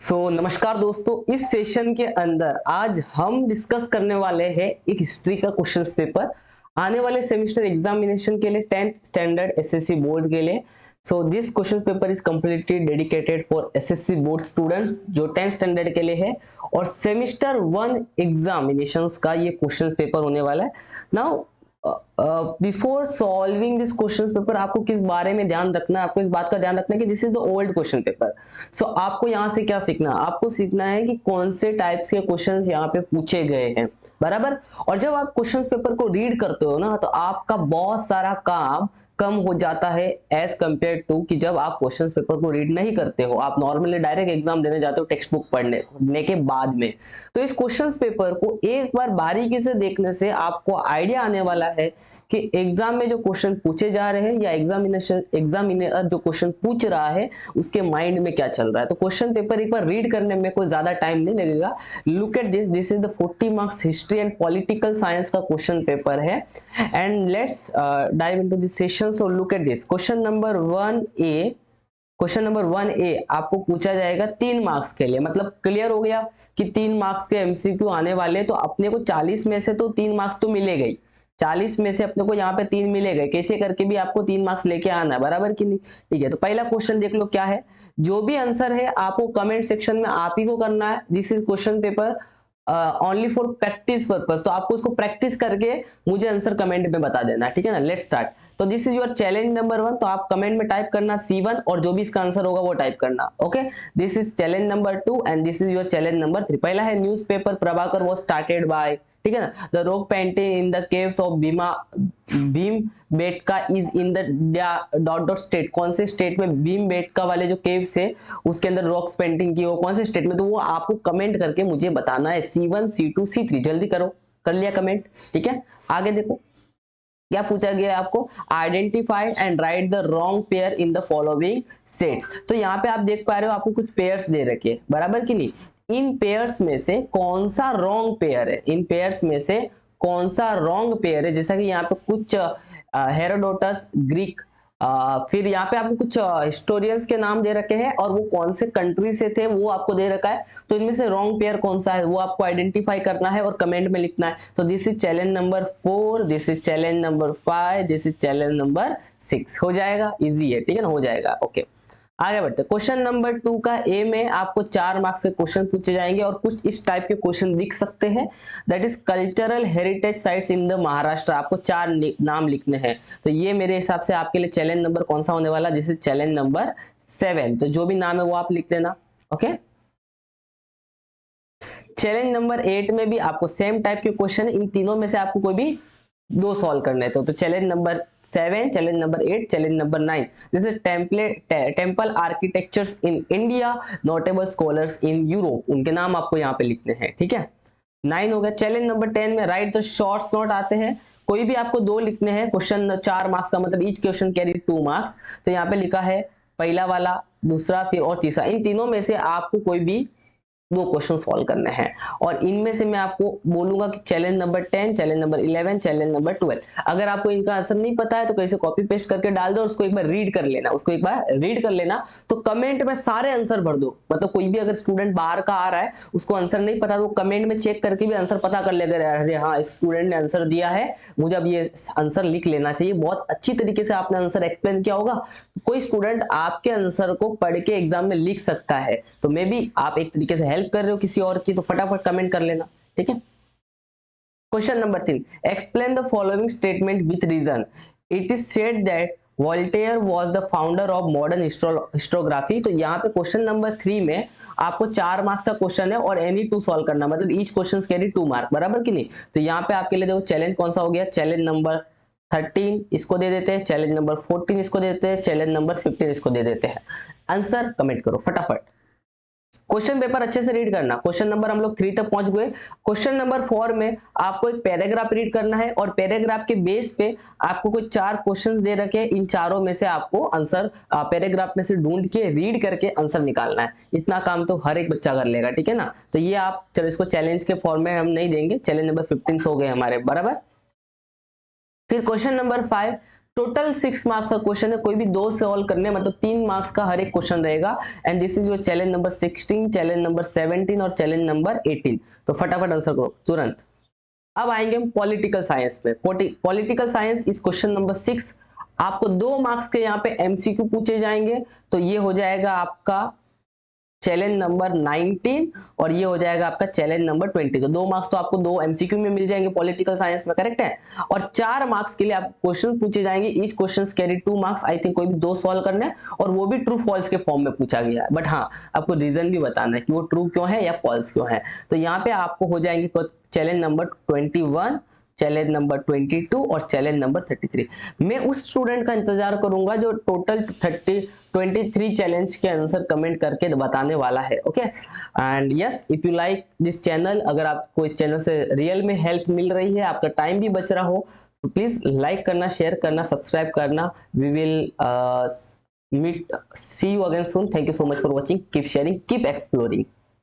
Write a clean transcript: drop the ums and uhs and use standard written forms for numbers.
नमस्कार दोस्तों, इस सेशन के अंदर आज हम डिस्कस करने वाले हैं एक हिस्ट्री का क्वेश्चंस पेपर आने वाले सेमेस्टर एग्जामिनेशन के लिए 10th स्टैंडर्ड एसएससी बोर्ड के लिए। This question paper is completely dedicated for SSC board students जो 10th स्टैंडर्ड के लिए है और सेमेस्टर 1 एग्जामिनेशंस का ये क्वेश्चन पेपर होने वाला है। Now before solving this question paper आपको किस बारे में ध्यान रखना है, आपको इस बात का ध्यान रखना है कि this is the old question paper. आपको यहाँ से क्या सीखना है, आपको सीखना है कि कौन से टाइप्स के क्वेश्चंस यहाँ पे पूछे गए हैं, बराबर। और जब आप क्वेश्चंस पेपर को रीड करते हो ना, तो आपका बहुत सारा काम कम हो जाता है एज कंपेयर टू कि जब आप क्वेश्चन पेपर को रीड नहीं करते हो, आप नॉर्मली डायरेक्ट एग्जाम देने जाते हो टेक्स्ट बुक पढ़ने के बाद में। तो इस क्वेश्चन पेपर को एक बार बारीकी से देखने से आपको आइडिया आने वाला है कि एग्जाम में जो क्वेश्चन पूछे जा रहे हैं या एग्जामिनर जो क्वेश्चन पूछ रहा है उसके माइंड में क्या चल रहा है। तो क्वेश्चन पेपर एक बार रीड करने में कोई ज्यादा टाइम नहीं लगेगा। Look at this is the 40 marks history and political science का क्वेश्चन पेपर है। And let's dive into this session. So look at this question number 1A। Question number 1A आपको पूछा जाएगा 3 मार्क्स के लिए। मतलब क्लियर हो गया कि 3 मार्क्स के एमसीक्यू आने वाले, तो अपने को 40 में से तो 3 मार्क्स तो मिलेगा ही। 40 में से अपने को यहाँ पे 3 मिलेगा, कैसे करके भी आपको 3 मार्क्स लेके आना है, बराबर कि नहीं। ठीक है, तो पहला क्वेश्चन देख लो क्या है। जो भी आंसर है आपको कमेंट सेक्शन में आप ही को करना है। This is question paper only for practice purpose. तो आपको उसको प्रैक्टिस करके मुझे आंसर कमेंट में बता देना है, ठीक है ना। Let's start. तो this is your challenge number 1। तो आप कमेंट में टाइप करना C1 और जो भी इसका आंसर होगा वो टाइप करना। Okay, this is challenge number 2 and this is your challenge number 3। पहला है newspaper Prabhakar was started by, ठीक है ना। The rock painting in the caves of Bhimbetka is in the dot dot state. कौन से स्टेट में भीमबेटका वाले जो केव्स है उसके अंदर रॉक्स पेंटिंग की हो, कौन से स्टेट में, तो वो आपको कमेंट करके मुझे बताना है। C1 C2 C3 जल्दी करो। कर लिया कमेंट, ठीक है। आगे देखो क्या पूछा गया है आपको। Identify and right the wrong pair in the following sets. तो यहाँ पे आप देख पा रहे हो आपको कुछ पेयर्स दे रखे, बराबर कि नहीं। इन पेयर्स में से कौन सा रॉन्ग पेयर है, इन पेयर्स में से कौन सा रॉन्ग पेयर है। जैसा कि यहाँ पे कुछ हेरोडोटस ग्रीक, फिर यहाँ पे आपको कुछ हिस्टोरियंस के नाम दे रखे हैं और वो कौन से कंट्री से थे वो आपको दे रखा है। तो इनमें से रॉन्ग पेयर कौन सा है वो आपको आइडेंटिफाई करना है और कमेंट में लिखना है। तो this is challenge number 4, this is challenge number 5, this is challenge number 6। हो जाएगा, इजी है, ठीक है ना, हो जाएगा। ओके, आगे बढ़ते। क्वेश्चन नंबर 2 का ए में आपको 4 मार्क्स के क्वेश्चन पूछे जाएंगे और कुछ इस टाइप के क्वेश्चन दिख सकते हैं। That is cultural heritage sites in the Maharashtra. आपको 4 नाम लिखने हैं। तो ये मेरे हिसाब से आपके लिए चैलेंज नंबर कौन सा होने वाला, दिस इज चैलेंज नंबर 7। तो जो भी नाम है वो आप लिख लेना। ओके, चैलेंज नंबर 8 में भी आपको सेम टाइप के क्वेश्चन, इन तीनों में से आपको कोई भी 2 सॉल्व करने थे। तो challenge number 7, challenge number 8, challenge number 9। This is temple architectures in India, notable scholars in Europe. उनके नाम आपको यहाँ पे लिखने हैं, ठीक है। 9 हो गया। चैलेंज नंबर 10 में राइट द शॉर्ट्स नोट आते हैं। कोई भी आपको 2 लिखने हैं। क्वेश्चन 4 मार्क्स का मतलब ईच क्वेश्चन कैरी 2 मार्क्स। तो यहाँ पे लिखा है पहला वाला, दूसरा, फिर और तीसरा। इन तीनों में से आपको कोई भी 2 क्वेश्चन सॉल्व करने हैं और इनमें से मैं आपको बोलूंगा कि challenge number 10, challenge number 11, challenge number 12। अगर आपको इनका आंसर नहीं पता है तो कैसे कॉपी पेस्ट करके डाल दो और उसको एक बार रीड कर लेना, उसको एक बार रीड कर लेना। तो कमेंट में सारे आंसर भर दो। मतलब कोई भी अगर स्टूडेंट बाहर का आ रहा है उसको आंसर नहीं पता तो कमेंट में चेक करके भी आंसर पता कर लेगा, अरे हाँ स्टूडेंट ने आंसर दिया है, मुझे अब ये आंसर लिख लेना चाहिए। बहुत अच्छी तरीके से आपने आंसर एक्सप्लेन किया होगा। कोई स्टूडेंट आपके आंसर को पढ़ के एग्जाम में लिख सकता है, तो मे बी आप एक तरीके से हेल्प कर रहे हो किसी और की, तो फटाफट कमेंट कर लेना, ठीक है। Question number 3, explain the following statement with reason. It is said that Voltaire was the founder of modern histography. तो यहाँ पे क्वेश्चन नंबर 3 में आपको 4 मार्क्स का क्वेश्चन है और एनी 2 सॉल्व करना, मतलब ईच क्वेश्चन कैरी 2 मार्क, बराबर कि नहीं। तो यहाँ पे आपके लिए देखो चैलेंज कौन सा हो गया, चैलेंज नंबर 13 इसको दे देते हैं, चैलेंज नंबर 14 इसको दे देते हैं, चैलेंज नंबर 15 इसको दे देते हैं। आंसर कमेंट करो फटाफट। क्वेश्चन पेपर अच्छे से रीड करना। क्वेश्चन नंबर हम लोग 3 तक पहुंच गए। क्वेश्चन नंबर 4 में आपको एक पैराग्राफ रीड करना है और पैराग्राफ के बेस पे आपको कुछ 4 क्वेश्चंस दे रखे हैं। इन चारों में से आपको आंसर पैराग्राफ में से ढूंढ के रीड करके आंसर निकालना है। इतना काम तो हर एक बच्चा कर लेगा, ठीक है ना। तो ये आप चलो इसको चैलेंज के फॉर्म में हम नहीं देंगे। चैलेंज नंबर 15 हो गए हमारे, बराबर। फिर क्वेश्चन नंबर 5, टोटल 6 मार्क्स का क्वेश्चन है, कोई भी 2 सॉल्व करने, मतलब 3 मार्क्स का हर एक क्वेश्चन रहेगा। And this is your challenge number 16, challenge number 17 और चैलेंज नंबर 18। तो फटाफट आंसर करो तुरंत। अब आएंगे हम पॉलिटिकल साइंस पे। पॉलिटिकल साइंस इस क्वेश्चन नंबर 6, आपको 2 मार्क्स के यहाँ पे एमसीक्यू पूछे जाएंगे। तो ये हो जाएगा आपका चैलेंज नंबर 19 और ये हो जाएगा आपका चैलेंज नंबर 20। तो 2 मार्क्स तो आपको 2 एमसीक्यू में मिल जाएंगे पॉलिटिकल साइंस में, करेक्ट है। और 4 मार्क्स के लिए आपको क्वेश्चन पूछे जाएंगे। Each question carry 2 marks. I think कोई भी 2 सॉल्व करना है और वो भी ट्रू फॉल्स के फॉर्म में पूछा गया है। बट हाँ, आपको रीजन भी बताना है कि वो ट्रू क्यों है या फॉल्स क्यों है। तो यहाँ पे आपको हो जाएंगे चैलेंज नंबर 21, चैलेंज नंबर 22 और चैलेंज नंबर 33। मैं उस स्टूडेंट का इंतजार करूंगा जो टोटल 23 चैलेंज के आंसर कमेंट करके बताने वाला है। Okay, and yes, if you like this channel, अगर आपको इस चैनल से रियल में हेल्प मिल रही है, आपका टाइम भी बच रहा हो, तो प्लीज लाइक करना, शेयर करना, सब्सक्राइब करना। We will see you again soon. Thank you so much for watching. Keep sharing, keep exploring.